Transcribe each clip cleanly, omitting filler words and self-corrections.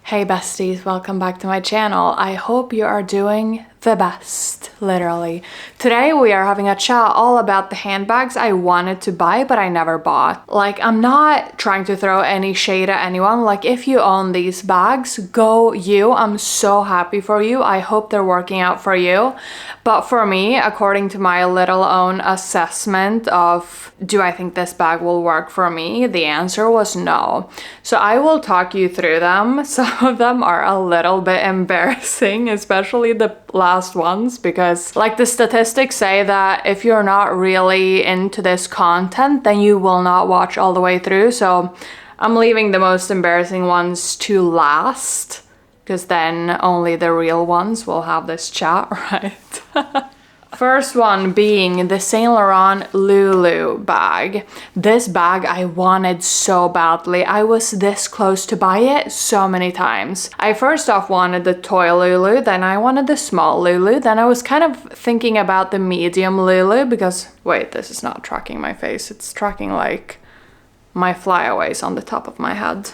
Hey besties, welcome back to my channel. I hope you are doing the best, literally. Today we are having a chat all about the handbags I wanted to buy but I never bought. Like, I'm not trying to throw any shade at anyone. Like, if you own these bags, go you. I'm so happy for you. I hope they're working out for you. But for me, according to my little own assessment of do I think this bag will work for me, the answer was no. So I will talk you through them. Some of them are a little bit embarrassing, especially the last ones, because like the statistics say that if you're not really into this content, then you will not watch all the way through. So I'm leaving the most embarrassing ones to last, because then only the real ones will have this chat, right? First one being the Saint Laurent Lou Lou bag. This bag I wanted so badly. I was this close to buy it so many times. I first off wanted the toy Lulu, then I wanted the small Lulu, then I was kind of thinking about the medium Lulu because, wait, this is not tracking my face. It's tracking like my flyaways on the top of my head.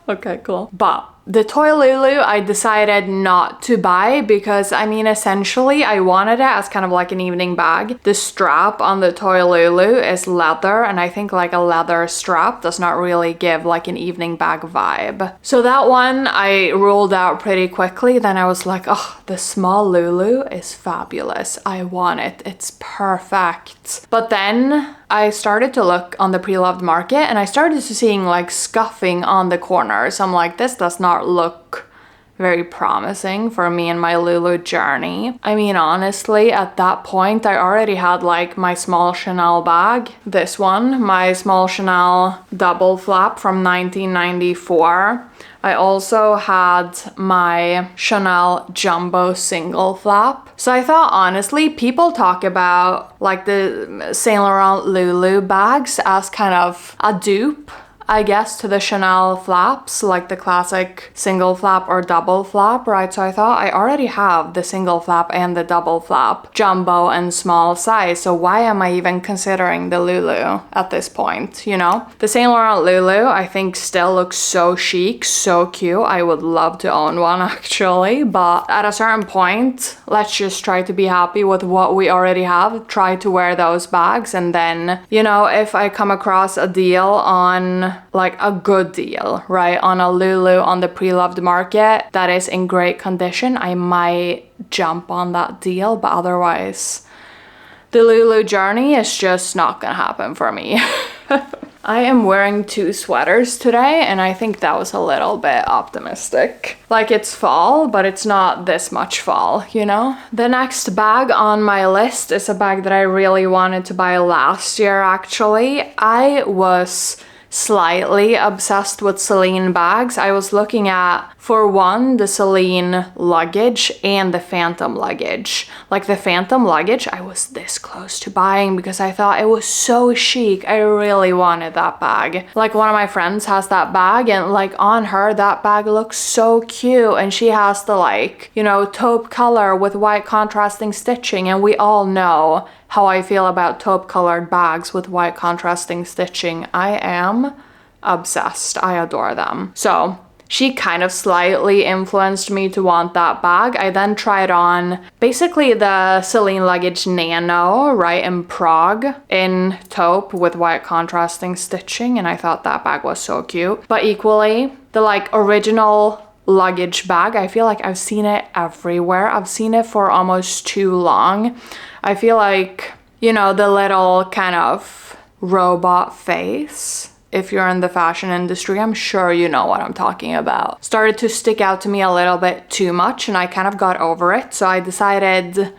Okay, cool. But the toy Lulu I decided not to buy because, I mean, essentially I wanted it as kind of like an evening bag. The strap on the toy Lulu is leather, and I think like a leather strap does not really give like an evening bag vibe. So that one I ruled out pretty quickly. Then I was like, oh, the small Lulu is fabulous. I want it. It's perfect. But then I started to look on the pre-loved market and I started to seeing like scuffing on the corners. I'm like, this does not look very promising for me and my Lulu journey. I mean, honestly, at that point, I already had like my small Chanel bag. This one, my small Chanel double flap from 1994. I also had my Chanel jumbo single flap. So I thought, honestly, people talk about like the Saint Laurent Lou Lou bags as kind of a dupe, I guess, to the Chanel flaps, like the classic single flap or double flap, right? So I thought I already have the single flap and the double flap, jumbo and small size, so why am I even considering the Lulu at this point, you know? The Saint Laurent Lulu, I think, still looks so chic, so cute. I would love to own one, actually, but at a certain point, let's just try to be happy with what we already have, try to wear those bags, and then, you know, if I come across a deal on like a good deal, right, on a Lulu on the pre-loved market that is in great condition, I might jump on that deal, but otherwise the Lulu journey is just not gonna happen for me. I am wearing two sweaters today and I think that was a little bit optimistic. Like, it's fall, but it's not this much fall, you know? The next bag on my list is a bag that I really wanted to buy last year, actually. I was slightly obsessed with Celine bags. I was looking at, for one, the Celine luggage and the Phantom luggage. Like the Phantom luggage, I was this close to buying because I thought it was so chic. I really wanted that bag. Like, one of my friends has that bag and like on her, that bag looks so cute, and she has the like, you know, taupe color with white contrasting stitching, and we all know how I feel about taupe colored bags with white contrasting stitching. I am obsessed. I adore them. So she kind of slightly influenced me to want that bag. I then tried on basically the Celine luggage Nano, right, in Prague, in taupe with white contrasting stitching, and I thought that bag was so cute. But equally, the like original luggage bag, I feel like I've seen it everywhere. I've seen it for almost too long. I feel like, you know, the little kind of robot face, if you're in the fashion industry, I'm sure you know what I'm talking about, started to stick out to me a little bit too much, and I kind of got over it. So I decided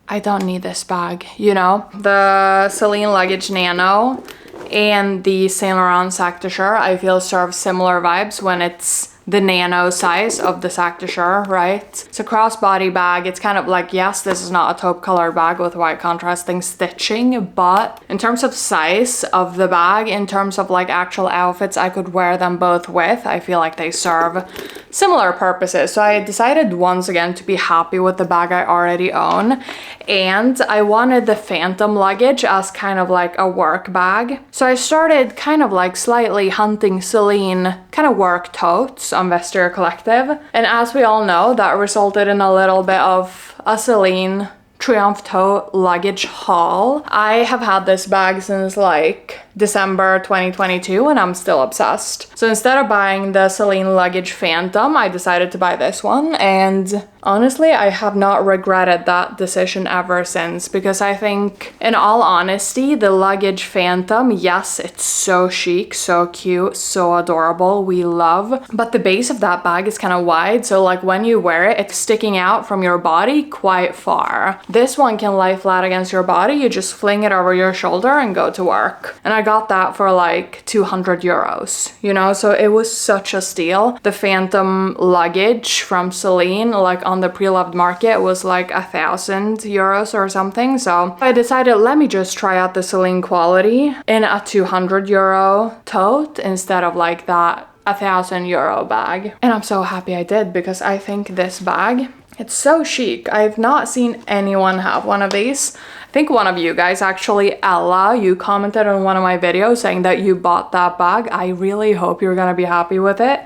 I don't need this bag, you know? The Celine luggage Nano and the Saint Laurent Sac de Jour, I feel, serve similar vibes when it's the nano size of the Sac de Jour, right? It's a crossbody bag. It's kind of like, yes, this is not a taupe colored bag with white contrasting stitching, but in terms of size of the bag, in terms of like actual outfits I could wear them both with, I feel like they serve similar purposes. So I decided once again to be happy with the bag I already own, and I wanted the Phantom luggage as kind of like a work bag. So I started kind of like slightly hunting Celine kind of work totes on Vestiaire Collective, and as we all know, that resulted in a little bit of a Celine Triumph tote luggage haul. I have had this bag since like December 2022 and I'm still obsessed. So instead of buying the Celine luggage Phantom, I decided to buy this one, and honestly, I have not regretted that decision ever since, because I think, in all honesty, the luggage Phantom, yes, it's so chic, so cute, so adorable, we love, but the base of that bag is kind of wide, so like when you wear it, it's sticking out from your body quite far. This one can lie flat against your body, you just fling it over your shoulder and go to work. And I got that for like 200 euros, you know, so it was such a steal. The Phantom luggage from Celine, like on the pre-loved market, was like 1,000 euros or something. So I decided, let me just try out the Celine quality in a 200 euro tote instead of like that 1,000 euro bag. And I'm so happy I did, because I think this bag, it's so chic. I've not seen anyone have one of these. I think one of you guys, actually, Ella, you commented on one of my videos saying that you bought that bag. I really hope you're gonna be happy with it.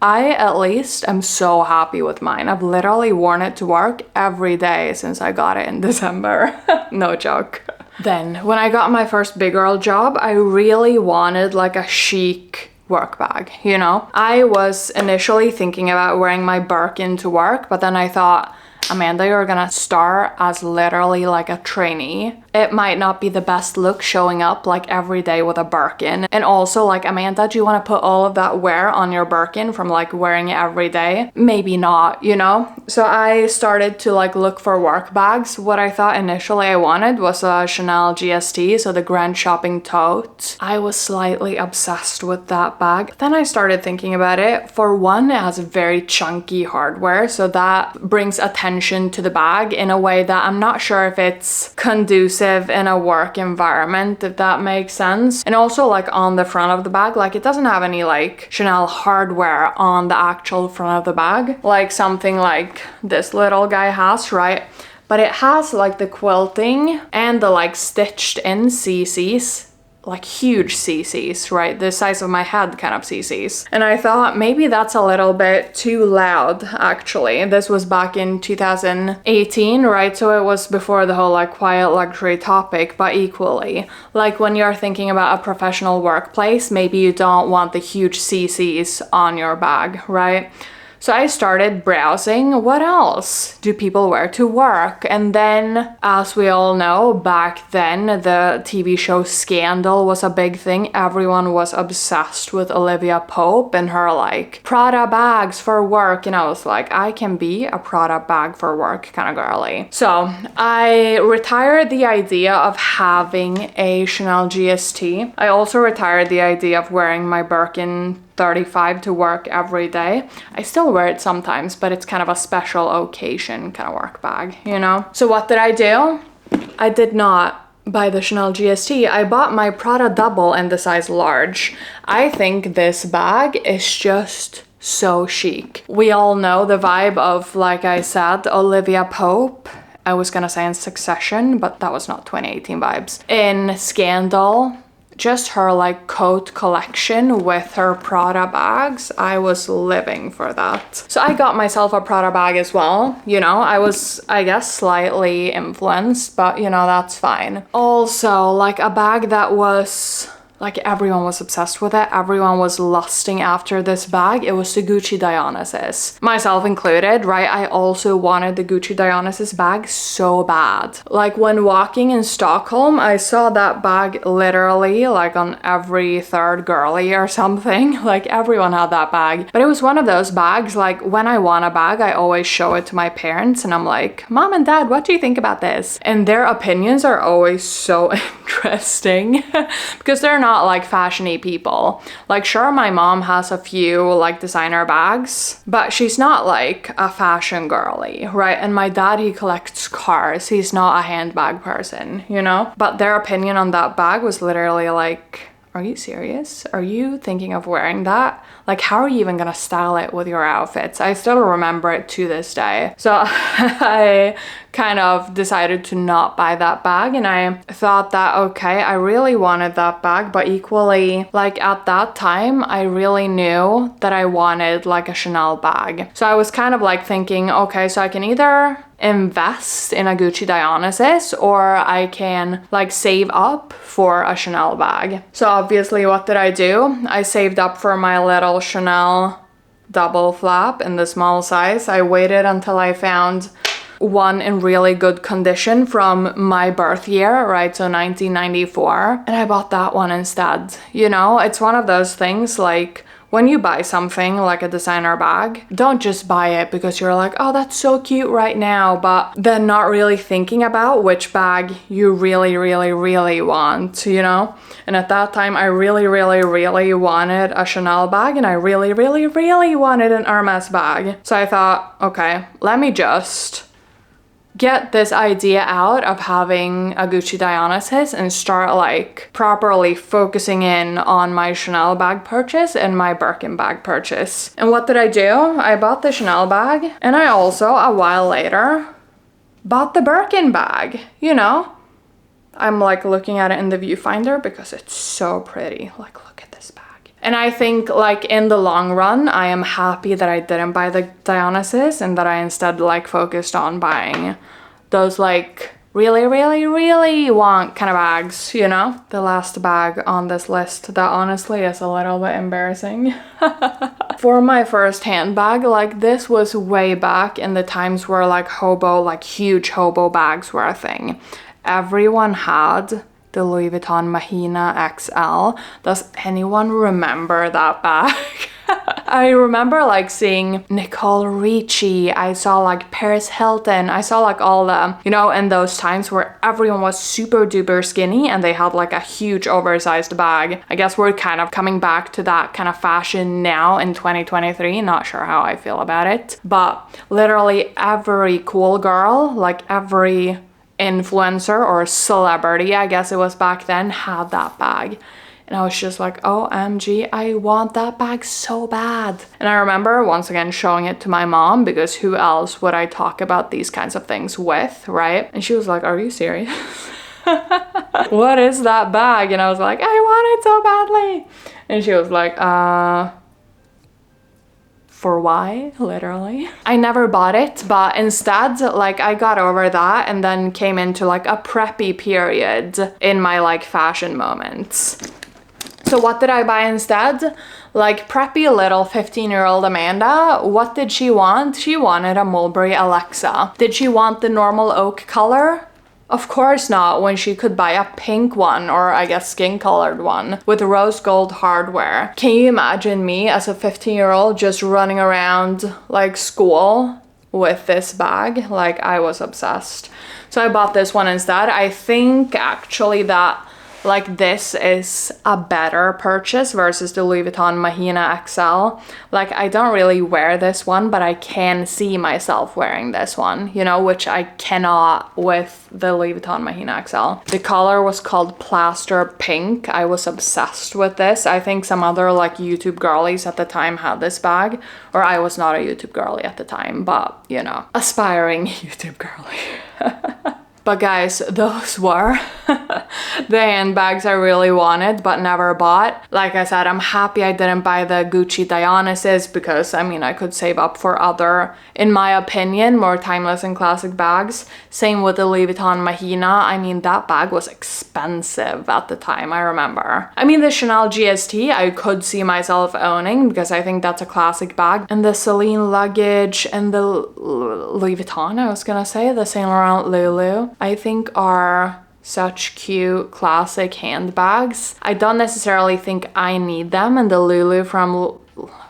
I, at least, am so happy with mine. I've literally worn it to work every day since I got it in December. No joke. Then, when I got my first big girl job, I really wanted like a chic work bag, you know? I was initially thinking about wearing my Birkin to work, but then I thought, Amanda, you're gonna start as literally like a trainee. It might not be the best look showing up like every day with a Birkin. And also, like, Amanda, do you want to put all of that wear on your Birkin from like wearing it every day? Maybe not, you know? So I started to like look for work bags. What I thought initially I wanted was a Chanel GST, so the Grand Shopping Tote. I was slightly obsessed with that bag. Then I started thinking about it. For one, it has very chunky hardware, so that brings attention to the bag in a way that I'm not sure if it's conducive in a work environment, if that makes sense. And also, like, on the front of the bag, like, it doesn't have any like Chanel hardware on the actual front of the bag, like something like this little guy has, right? But it has like the quilting and the like stitched in CCs, like huge CCs, right? The size of my head kind of CCs. And I thought maybe that's a little bit too loud, actually. This was back in 2018, right? So it was before the whole like quiet luxury topic, but equally, like when you're thinking about a professional workplace, maybe you don't want the huge CCs on your bag, right? So I started browsing, what else do people wear to work? And then, as we all know, back then, the TV show Scandal was a big thing. Everyone was obsessed with Olivia Pope and her like Prada bags for work. And I was like, I can be a Prada bag for work kind of girly. So I retired the idea of having a Chanel GST. I also retired the idea of wearing my Birkin 35 to work every day. I still wear it sometimes, but it's kind of a special occasion kind of work bag, you know? So what did I do? I did not buy the Chanel GST. I bought my Prada double in the size large. I think this bag is just so chic. We all know the vibe of, like I said, Olivia Pope. I was gonna say in Succession, but that was not 2018 vibes. In Scandal, just her like coat collection with her Prada bags. I was living for that. So I got myself a Prada bag as well. You know, I was, I guess, slightly influenced, but you know, that's fine. Also, like a bag that was like everyone was obsessed with it. Everyone was lusting after this bag. It was the Gucci Dionysus, myself included, right? I also wanted the Gucci Dionysus bag so bad. Like when walking in Stockholm, I saw that bag literally like on every third girly or something. Like everyone had that bag. But it was one of those bags, like when I want a bag, I always show it to my parents and I'm like, Mom and Dad, what do you think about this? And their opinions are always so interesting because they're not like fashiony people. Like sure, my mom has a few like designer bags, but she's not like a fashion girly, right? And my dad, he collects cars. He's not a handbag person, you know? But their opinion on that bag was literally like, are you serious? Are you thinking of wearing that? Like, how are you even gonna style it with your outfits? I still remember it to this day. So I kind of decided to not buy that bag, and I thought that, okay, I really wanted that bag, but equally, like at that time, I really knew that I wanted like a Chanel bag. So I was kind of like thinking, okay, so I can either invest in a Gucci Dionysus or I can like save up for a Chanel bag. So obviously, what did I do? I saved up for my little Chanel double flap in the small size. I waited until I found one in really good condition from my birth year, right? So 1994. And I bought that one instead. You know, it's one of those things like when you buy something like a designer bag, don't just buy it because you're like, oh, that's so cute right now, but then not really thinking about which bag you really, really, really want, you know? And at that time, I really, really, really wanted a Chanel bag, and I really, really, really wanted an Hermes bag. So I thought, okay, let me just get this idea out of having a Gucci Dionysus and start like properly focusing in on my Chanel bag purchase and my Birkin bag purchase. And what did I do? I bought the Chanel bag, and I also, a while later, bought the Birkin bag, you know? I'm like looking at it in the viewfinder because it's so pretty. Like, look at this bag. And I think like in the long run, I am happy that I didn't buy the Dionysus and that I instead like focused on buying those like really, really, really want kind of bags, you know? The last bag on this list that honestly is a little bit embarrassing. For my first handbag, like this was way back in the times where like huge hobo bags were a thing. Everyone had the Louis Vuitton Mahina XL. Does anyone remember that bag? I remember like seeing Nicole Richie. I saw like Paris Hilton. I saw like all the, you know, in those times where everyone was super duper skinny and they had like a huge oversized bag. I guess we're kind of coming back to that kind of fashion now in 2023. Not sure how I feel about it. But literally every cool girl, like every influencer or celebrity, I guess it was back then, had that bag. And I was just like, OMG, I want that bag so bad. And I remember once again showing it to my mom because who else would I talk about these kinds of things with, right? And she was like, are you serious? What is that bag? And I was like, I want it so badly. And she was like, for why? Literally. I never bought it, but instead, like I got over that and then came into like a preppy period in my like fashion moments. So what did I buy instead? Like preppy little 15-year-old Amanda, what did she want? She wanted a Mulberry Alexa. Did she want the normal oak color? Of course not, when she could buy a pink one, or I guess skin colored one, with rose gold hardware. Can you imagine me as a 15-year-old just running around like school with this bag? Like I was obsessed. So I bought this one instead. I think actually that like this is a better purchase versus the Louis Vuitton Mahina XL. Like I don't really wear this one, but I can see myself wearing this one, you know, which I cannot with the Louis Vuitton Mahina XL. The color was called Plaster Pink. I was obsessed with this. I think some other like YouTube girlies at the time had this bag, or I was not a YouTube girly at the time, but you know, aspiring YouTube girly. But guys, those were the handbags I really wanted but never bought. Like I said, I'm happy I didn't buy the Gucci Dionysus because I mean I could save up for other, in my opinion, more timeless and classic bags. Same with the Louis Vuitton Mahina. I mean that bag was expensive at the time, I remember. I mean the Chanel GST I could see myself owning because I think that's a classic bag. And the Celine luggage and the Louis Vuitton, I was gonna say, the Saint Laurent Lou Lou, I think are such cute classic handbags. I don't necessarily think I need them, and the Lulu from,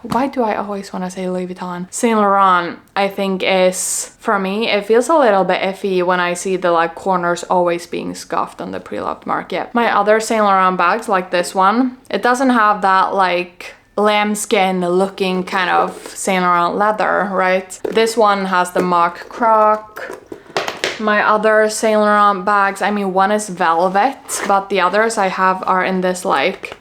why do I always want to say Louis Vuitton? Saint Laurent, I think is, for me, it feels a little bit iffy when I see the like corners always being scuffed on the pre-loved market. My other Saint Laurent bags, like this one, it doesn't have that like lambskin looking kind of Saint Laurent leather, right? This one has the mock croc. My other Saint Laurent bags, I mean one is velvet, but the others I have are in this like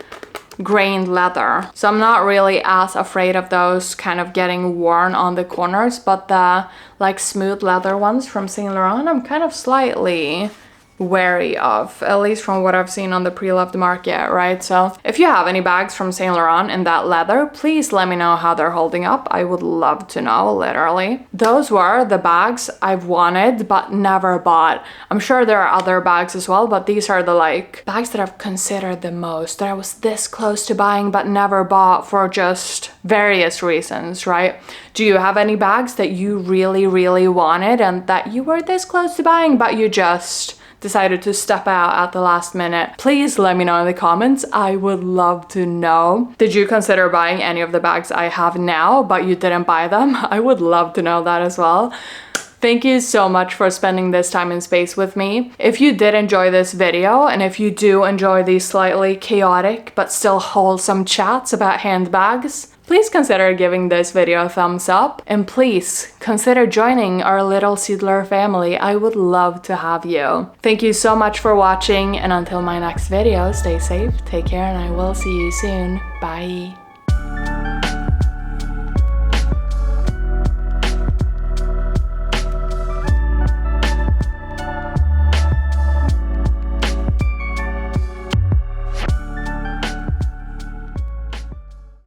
grained leather. So I'm not really as afraid of those kind of getting worn on the corners, but the like smooth leather ones from Saint Laurent, I'm kind of slightly wary of, at least from what I've seen on the pre-loved market, right? So if you have any bags from Saint Laurent in that leather, please let me know how they're holding up. I would love to know, literally. Those were the bags I've wanted but never bought. I'm sure there are other bags as well, but these are the like bags that I've considered the most, that I was this close to buying but never bought for just various reasons, right? Do you have any bags that you really, really wanted and that you were this close to buying but you just decided to step out at the last minute? Please let me know in the comments. I would love to know. Did you consider buying any of the bags I have now but you didn't buy them? I would love to know that as well. Thank you so much for spending this time and space with me. If you did enjoy this video, and if you do enjoy these slightly chaotic but still wholesome chats about handbags, please consider giving this video a thumbs up, and please consider joining our little Siedler family. I would love to have you. Thank you so much for watching, and until my next video, stay safe, take care, and I will see you soon. Bye.